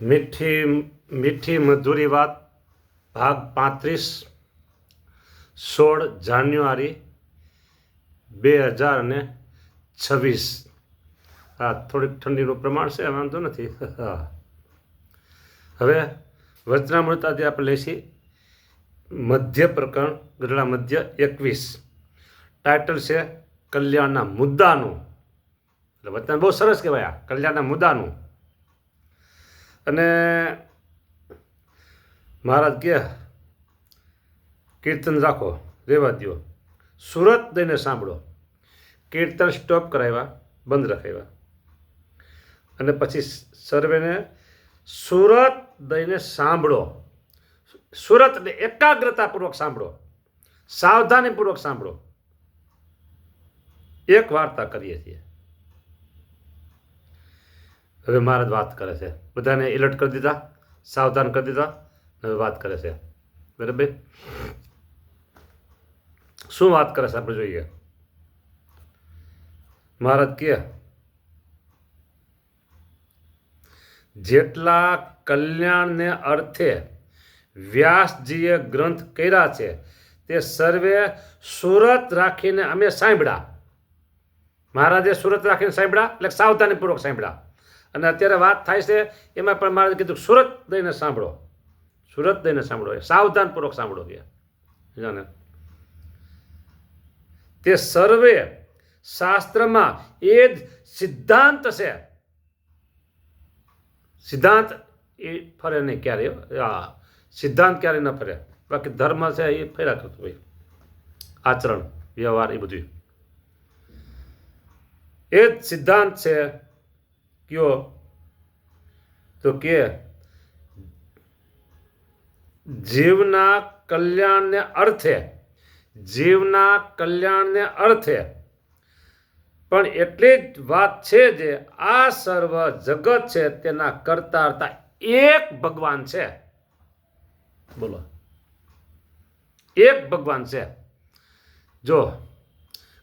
મીઠી મીઠી મધુરી વાત ભાગ 35 16 જાન્યુઆરી 2026. હા, થોડીક ઠંડીનું પ્રમાણ છે, વાંધો નથી. હા, હવે વચનામૃતાથી આપણે લઈશી મધ્ય પ્રકરણ ગઢડા મધ્ય 21. ટાઇટલ છે કલ્યાણના મુદ્દાનું. એટલે વચન બહુ સરસ કહેવાય, આ કલ્યાણના મુદ્દાનું. અને મહારાજ કે કીર્તન રાખો, રેવા દો, સુરત દઈને સાંભળો. કીર્તન સ્ટોપ કરાવ્યા, બંધ રખાવ્યા, અને પછી સર્વેને સુરત દઈને સાંભળો. સુરતને એકાગ્રતાપૂર્વક સાંભળો, સાવધાનીપૂર્વક સાંભળો. એક વાર્તા કરીએ છીએ. હવે મહારાજ વાત કરે છે, બધાને એલર્ટ કરી દીધા, સાવધાન કરી દીધા. હવે વાત કરે છે, બરાબર. શું વાત કરે છે આપણે જોઈએ. મહારાજ કહે, જેટલા કલ્યાણને અર્થે વ્યાસજીએ ગ્રંથ કર્યા છે તે સર્વે સુરત રાખીને અમે સાંભળ્યા. મહારાજે સુરત રાખીને સાંભળ્યા, એટલે સાવધાનીપૂર્વક સાંભળ્યા. અને અત્યારે વાત થાય છે એમાં પણ મહારાજે કીધું સુરત દઈને સાંભળો, સુરત દઈને સાંભળો, સાવધાનપૂર્વક સાંભળો. કે જાણે તે સર્વે શાસ્ત્રમાં એ જ સિદ્ધાંત છે. સિદ્ધાંત એ ફરે નહીં ક્યારે. સિદ્ધાંત ક્યારે ન ફરે. બાકી ધર્મ છે એ ફર્યા કરતું હોય, આચરણ વ્યવહાર એ બધું. એ જ સિદ્ધાંત છે. કયો તો કે જીવના કલ્યાણને અર્થે, જીવના કલ્યાણને અર્થે પણ એટલી જ વાત છે જે આ સર્વ જગત છે તેના કરતા હતા એક ભગવાન છે. બોલો, એક ભગવાન છે. જો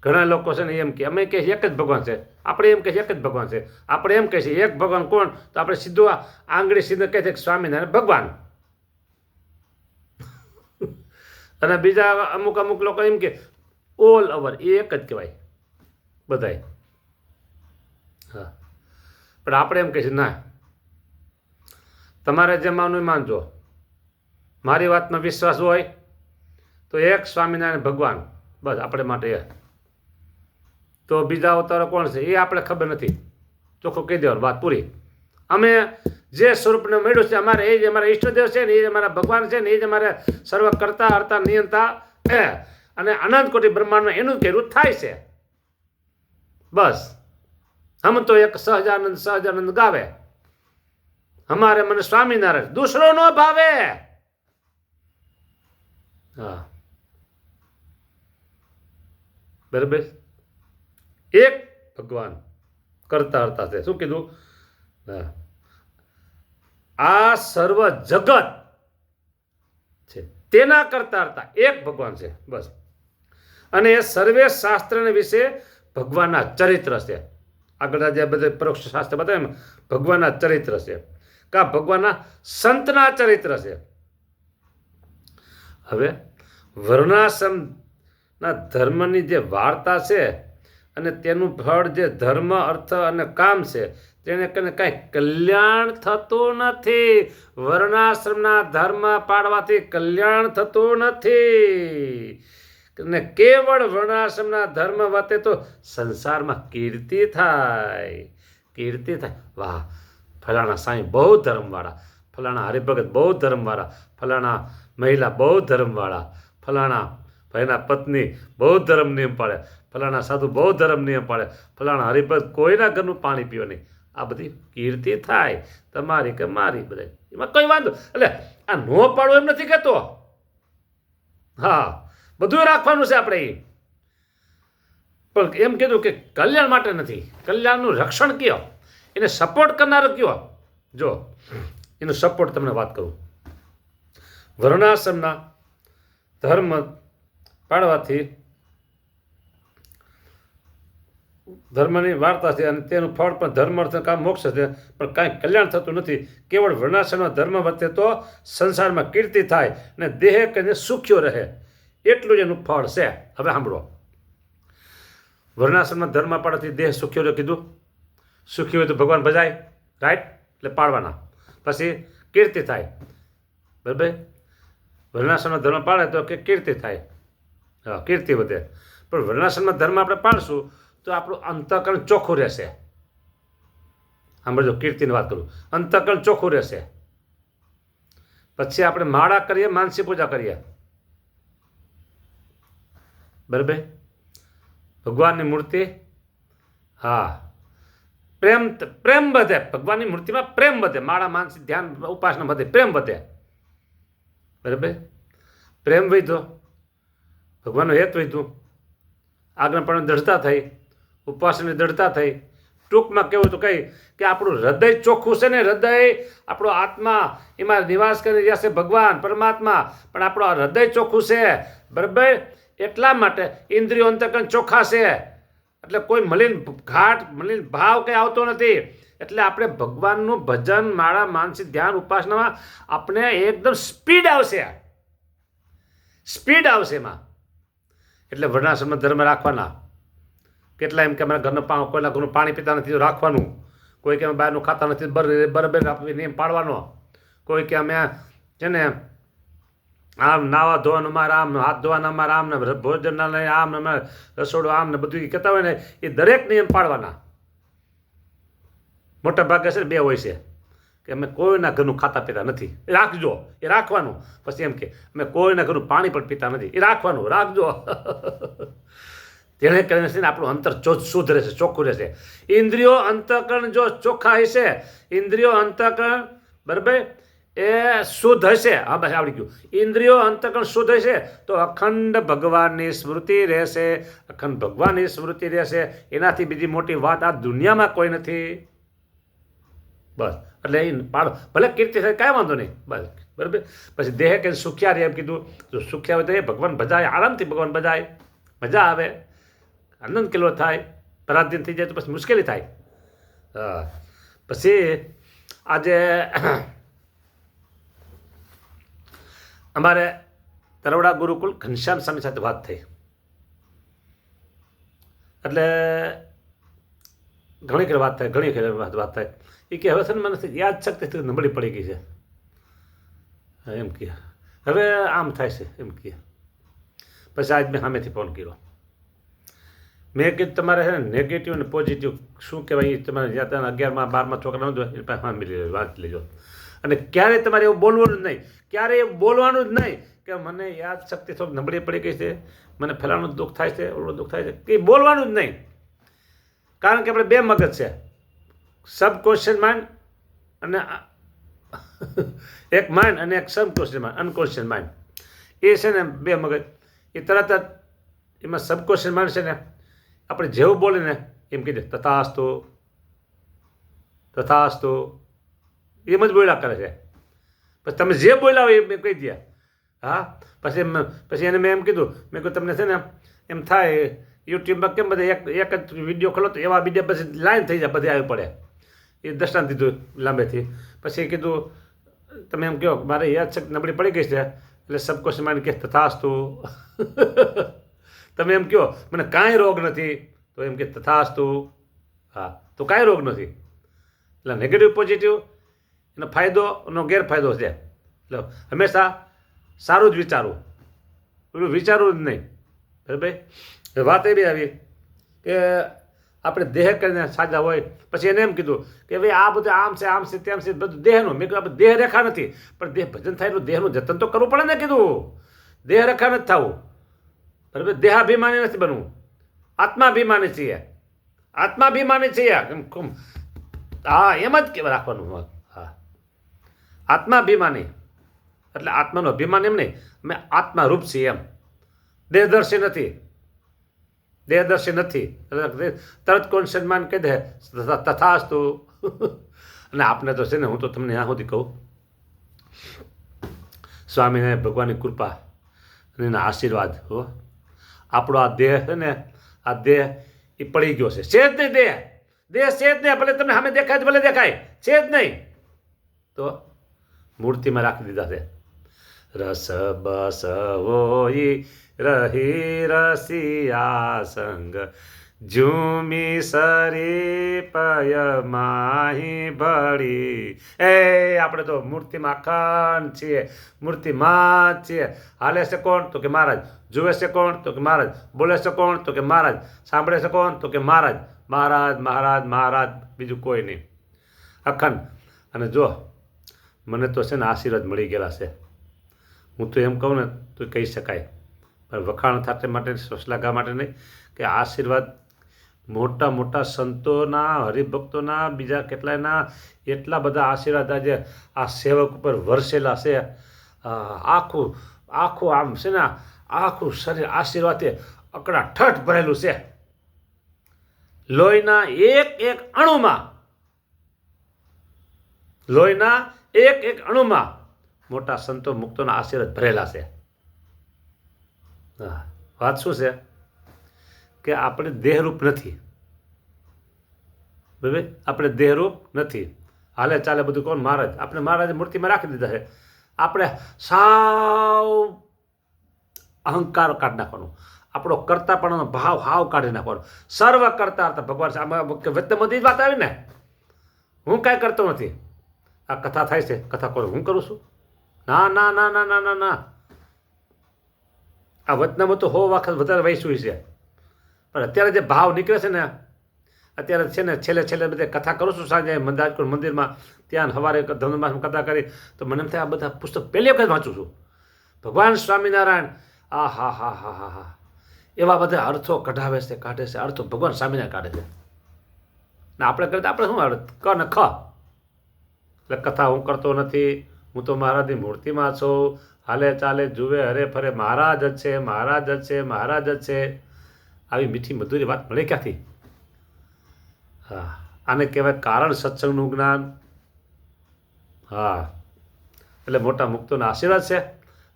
ઘણા લોકો છે ને એમ કે અમે કહે એક જ ભગવાન છે, આપણે એમ કહે એક જ ભગવાન છે. આપણે એમ કહે છે એક ભગવાન કોણ, તો આપણે સીધું આંગળી સીધું કહે છે કે સ્વામિનારાયણ ભગવાન. અને બીજા અમુક લોકો એમ કે ઓલ ઓવર એ એક જ કહેવાય બધાય. હા, પણ આપણે એમ કહે છે ના, તમારે જે માનવું એ માનજો, મારી વાતમાં વિશ્વાસ હોય તો એક સ્વામિનારાયણ ભગવાન બસ આપણે માટે. તો બીજા અવતારો કોણ છે એ આપણે ખબર નથી, ચોખ્ખું કહી દેવાનું, વાત પૂરી. અમે જે સ્વરૂપને મળ્યું છે અમારે એ જ અમારા ઈષ્ટદેવ છે ને, એ જ અમારા ભગવાન છે ને, એ જ અમારે સર્વ કરતા હરતા નિયંતા અને અનંત કોટી બ્રહ્માંડમાં એનું કર્યું થાય છે. બસ હમ તો એક સહજાનંદ ગાવે, હમારે મને સ્વામિનારાયણ દૂસરો નો ભાવે. હા, બરાબર. એક ભગવાન કરતા હરતા છે. શું કીધું? આ સર્વ જગત છે તેના કરતા હરતા એક ભગવાન છે બસ. અને એ સર્વે શાસ્ત્રને વિશે ભગવાનના ચરિત્ર છે. આગળ જે બધા પરોક્ષ શાસ્ત્ર બતાવે એમ ભગવાનના ચરિત્ર છે, કા ભગવાનના સંતના ચરિત્ર છે. હવે વર્ણાશ્રમના ધર્મની જે વાર્તા છે અને તેનું ફળ જે ધર્મ અર્થ અને કામ છે તેને કને કાંઈ કલ્યાણ થતું નથી. વર્ણાશ્રમના ધર્મ પાળવાથી કલ્યાણ થતું નથી. ને કેવળ વર્ણાશ્રમના ધર્મ વતે તો સંસારમાં કીર્તિ થાય, કીર્તિ થાય. વાહ, ફલાણા સાંઈ બહુ ધર્મવાળા, ફલાણા હરિભગત બહુ ધર્મવાળા, ફલાણા મહિલા બહુ ધર્મવાળા, ફલાણા ભાઈના પત્ની બહુ ધર્મ નિયમ પાડે, ફલાણા સાધુ બહુ ધર્મ નિયમ પાડે, ફલાણા હરિભગત કોઈના ઘરનું પાણી પીવે નહીં. આ બધી કીર્તિ થાય, તમારી કે મારી, બધા એમાં કઈ વાંધો. એટલે આ નો પાડવું એમ નથી કહેતો. હા, બધું રાખવાનું છે આપણે. પણ એમ કીધું કે કલ્યાણ માટે નથી, કલ્યાણનું રક્ષણ કયો, એને સપોર્ટ કરનારો કયો. જો એનો સપોર્ટ તમને વાત કરું. વર્ણાશ્રમના ધર્મ પાળવાથી ધર્મની વાર્તા છે અને તેનું ફળ પણ ધર્મ અર્થ કામ મોક્ષ છે, પણ કાંઈ કલ્યાણ થતું નથી. કેવળ વર્ણાશ્રમમાં ધર્મ વર્તે તો સંસારમાં કીર્તિ થાય અને દેહ કરીને સુખ્યો રહે, એટલું જ એનું ફળ છે. હવે સાંભળો, વર્ણાશ્રમમાં ધર્મ પાડવાથી દેહ સુખ્યો રહે કીધું. સુખી હોય તો ભગવાન ભજાય, રાઈટ? એટલે પાડવાના, પછી કીર્તિ થાય, બરાબર? વર્ણાશ્રમમાં ધર્મ પાડે તો કે કીર્તિ થાય, હા, કીર્તિ વધે. પણ વર્ણાશ્રમમાં ધર્મ આપણે પાડશું તો આપણું અંતઃકરણ ચોખ્ખું રહેશે. સાંભળજો, કીર્તિની વાત કરું, અંતઃકરણ ચોખ્ખું રહેશે. પછી આપણે માળા કરીએ, માનસી પૂજા કરીએ, બરાબર? ભગવાનની મૂર્તિ, હા, પ્રેમ વધે. ભગવાનની મૂર્તિમાં પ્રેમ વધે. માળા, માનસી, ધ્યાન, ઉપાસના વધે, પ્રેમ વધે, બરાબર? પ્રેમ વધ્યો, ભગવાનનો હેત વધ્યું, આજ્ઞાપણની દ્રઢતા થઈ, ઉપાસનાની દ્રઢતા થઈ. ટૂંકમાં કેવું તો કહી કે આપણું હૃદય ચોખ્ખું છે ને, હૃદય આપણો આત્મા, એમાં નિવાસ કરી રહ્યા છે ભગવાન પરમાત્મા, પણ આપણો હૃદય ચોખ્ખું છે, બરાબર? એટલા માટે ઇન્દ્રિયો અંતઃકરણ ચોખ્ખા છે, એટલે કોઈ મલિન ઘાટ, મલિન ભાવ કંઈ આવતો નથી. એટલે આપણે ભગવાનનું ભજન, માળા, માનસિક ધ્યાન, ઉપાસનામાં આપણે એકદમ સ્પીડ આવશે, સ્પીડ આવશે એમાં. એટલે વર્ણાશ્રમમાં ધર્મ રાખવાના. કેટલા એમ કે અમારા ઘરનું કોઈના ઘરનું પાણી પીતા નથી તો રાખવાનું, કોઈ કે અમે બહારનું ખાતા નથી બરાબર નિયમ પાડવાનો, કોઈ કે અમે છે ને આમ નાવા ધોવાનું અમારે આમ, હાથ ધોવાના અમારે આમ, ને ભોજનના લઈ આમ, ને અમારે રસોડું આમ ને બધું કહેતા હોય ને, એ દરેક નિયમ પાડવાના. મોટા ભાગે છે ને બે હોય છે કે અમે કોઈના ઘરનું ખાતા પીતા નથી, એ રાખજો, એ રાખવાનું. પછી એમ કે અમે કોઈના ઘરનું પાણી પણ પીતા નથી, એ રાખવાનું, રાખજો. તેને કરીને છે ને આપણું અંતર શુદ્ધ રહેશે, ચોખ્ખું રહેશે. ઇન્દ્રિયો અંતઃકરણ જો ચોખ્ખા હશે, ઇન્દ્રિયો અંતઃકરણ, બરાબર, એ શુદ્ધ હશે. હા, બસ આવડી ગયું. ઇન્દ્રિયો અંતઃકરણ શુદ્ધ હશે તો અખંડ ભગવાનની સ્મૃતિ રહેશે, અખંડ ભગવાનની સ્મૃતિ રહેશે. એનાથી બીજી મોટી વાત આ દુનિયામાં કોઈ નથી. બસ, એટલે એ પાડો, ભલે કીર્તિ થાય કાંઈ વાંધો નહીં, બસ, બરાબર. પછી દેહ કે સુખ્યા રહે, એમ કીધું. જો સુખ્યા હોય તો એ ભગવાન ભજાય, આરામથી ભગવાન ભજાય, મજા આવે, આનંદ કિલો થાય. પરાધીન થઈ જાય તો પછી મુશ્કેલી થાય. હા, પછી આજે અમારે તરવડા ગુરુકુળ ઘનશ્યામ સ્વામી સાથે વાત થઈ, એટલે ઘણી ખરી વાત થાય, ઘણી ખરી વાત થાય. એ કે હવે છે ને મને યાદ શક્તિ નબળી પડી ગઈ છે, એમ કહે, હવે આમ થાય છે, એમ કહે. પછી આજ મેં સામેથી ફોન કર્યો. મેં કીધું તમારે છે ને નેગેટિવ અને પોઝિટિવ શું કહેવાય એ તમારે જ્યાં 11માં 12માં છોકરા નહોતું એ પાસે સાંભળી વાંચી લેજો. અને ક્યારેય તમારે એવું બોલવાનું જ નહીં, ક્યારેય એવું બોલવાનું જ નહીં કે મને યાદ શક્તિ થોડી નબળી પડી ગઈ છે, મને ફલાણું દુઃખ થાય છે, ઓલું દુઃખ થાય છે, કંઈ બોલવાનું જ નહીં. કારણ કે આપણે બે મગજ છે, સબકોન્શિયસ માઇન્ડ અને એક માઇન્ડ અને એક સબકોન્શિયસ માઇન્ડ, અનકોન્શિયસ માઇન્ડ. એ છે ને બે મગજ, એ તરત જ એમાં સબકોન્શિયસ માઇન્ડ છે ને આપણે જેવું બોલીને એમ કહી દે તથાસ્તુ, તથાસ્તુ, એમ જ બોલ્યા કરે છે. પછી તમે જે બોલ્યા હોય એ કહી દે. હા, પછી એને મેં એમ કીધું, મેં કહ્યું તમને છે ને એમ થાય યુટ્યુબમાં કેમ બધા એક જ વિડીયો ખોલો તો એવા બીજા પછી લાઈન થઈ જાય, બધી આવી પડે. એ દર્શાન દીધું લાંબેથી. પછી કીધું તમે એમ કહો મારે યાદશક્તિ નબળી પડી ગઈ છે, એટલે સબકોન્શિયસ માઇન્ડ કે તથાસ્તુ. તમે એમ કહો મને કાંઈ રોગ નથી, તો એમ કે તથાસ્તુ. હા, તો કાંઈ રોગ નથી. એટલે નેગેટિવ પોઝિટિવ એનો ફાયદો એનો ગેરફાયદો છે. એટલે હંમેશા સારું જ વિચારવું, પેલું વિચારવું જ નહીં, બરાબર. વાત એવી આવી કે આપણે દેહ કરીને સાજા હોય. પછી એને એમ કીધું કે ભાઈ આ બધું આમ છે, આમ છે, તેમ છે, બધું દેહનું. મેં કીધું આપણે દેહ રેખા નથી, પણ દેહ ભજન થાય એટલું દેહનું જતન તો કરવું પડે ને. કીધું દેહ રેખા નથી થવું, બરાબર. દેહાભિમાની નથી બનવું, આત્માભિમાની છીએ, આત્માભિમાની છીએ. હા, એમ જ રાખવાનું. હા, આત્માભિમાની એટલે આત્માનો અભિમાન એમ નહીં, અમે આત્મારૂપ છીએ એમ, દેહદર્શી નથી, દેહદર્શી નથી. તરત કોણ સન્માન કહી દે તથાસ્તુ. અને આપને તો છે ને, હું તો તમને આ સુધી કહું, સ્વામીને ભગવાનની કૃપા અને એના આશીર્વાદ હો, આપણો આ દેહ છે ને, આ દેહ એ પડી ગયો છે જ નહીં દેહ છે જ નહીં, ભલે તમને સામે દેખાય ભલે દેખાય છે જ નહીં, તો મૂર્તિમાં રાખી દીધા છે. રસ બસ હોઈ રહી રસિયા સંગ ઝૂમી સરી પય માહી ભળી. આપણે તો મૂર્તિમાં અખંડ છીએ, મૂર્તિમાં જ છીએ. હાલે છે કોણ? તો કે મહારાજ. જુએ છે કોણ? તો કે મહારાજ. બોલે છે કોણ? તો કે મહારાજ. સાંભળે છે કોણ? તો કે મહારાજ. મહારાજ મહારાજ મહારાજ, બીજું કોઈ નહીં, અખંડ. અને જો મને તો છે ને આશીર્વાદ મળી ગયેલા છે. હું તો એમ કહું ને તો કહી શકાય, પણ વખાણ થતે માટે શ્લાઘા માટે નહીં, કે આશીર્વાદ મોટા મોટા સંતોના, હરિભક્તોના, બીજા કેટલાયના એટલા બધા આશીર્વાદ આજે આ સેવક ઉપર વરસેલા છે. આખું આખું આમ છે ને આખું શરીર આશીર્વાદથી અકડા ઠઠ ભરેલું છે. લોહીના એક અણુમાં, લોહીના એક અણુમાં મોટા સંતો મુક્તોના આશીર્વાદ ભરેલા છે. વાત શું છે કે આપણે દેહરૂપ નથી, બરાબર? આપણે દેહરૂપ નથી. હાલે ચાલે બધું કોણ? મહારાજ. આપણે મહારાજે મૂર્તિમાં રાખી દીધા છે. આપણે સાવ અહંકાર કાઢી નાખવાનો, આપણો કરતાપણાનો ભાવ હાવ કાઢી નાખવાનો. સર્વ કરતા હતા ભગવાન. આમાં વચનમાંથી જ વાત આવી ને, હું કાંઈ કરતો નથી. આ કથા થાય છે, કથા કરો હું કરું છું? ના ના ના ના ના ના ના. આ વચનામાં તો 100 વખત વધારે વૈસું છે, પણ અત્યારે જે ભાવ નીકળે છે ને, અત્યારે છે ને છેલ્લે બધે કથા કરું છું સાંજે મંદાજપુર મંદિરમાં, ત્યાં સવારે ધનુર્માસમાં કથા કરી તો મને એમ થાય આ બધા પુસ્તક પહેલી વખત વાંચું છું. ભગવાન સ્વામિનારાયણ, આ હા હા હા હા હા, એવા બધા અર્થો કાઢે છે અર્થો ભગવાન સ્વામિનારાયણ કાઢે છે. ને આપણે કરતા આપણે શું અર્થ ક ને ખ. એટલે કથા હું કરતો નથી, હું તો મહારાજની મૂર્તિમાં છું. હાલે ચાલે જુએ હરે ફરે મહારાજ જ છે, મહારાજ જ છે, મહારાજ જ છે. આવી મીઠી મધુરી વાત મળે ક્યાંથી? હા, આને કહેવાય કારણ સત્સંગનું જ્ઞાન. હા, એટલે મોટા મુક્તોના આશીર્વાદ છે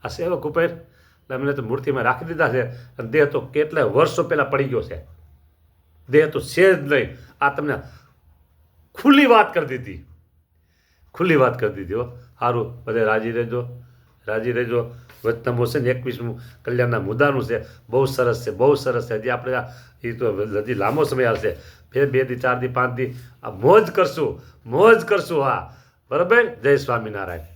આ સેવક ઉપર. એટલે અમને તો મૂર્તિમાં રાખી દીધા છે. અને દેહ તો કેટલાય વર્ષો પહેલાં પડી ગયો છે. દેહ તો છે જ નહીં. આ તમને ખુલ્લી વાત કરી દીધી, ખુલ્લી વાત કરી દીધી. હો, સારું, બધે રાજી રહેજો, રાજી રહેજો. વચનામો છે ને 21મું કલ્યાણના મુદ્દાનું છે. બહુ સરસ છે, બહુ સરસ છે. હજી આપણે એ તો હજી લાંબો સમય આવશે. ફેર 2 દી 4 દી 5 દી આ મોજ કરશું, મોજ કરશું. હા, બરાબર. જય સ્વામિનારાયણ.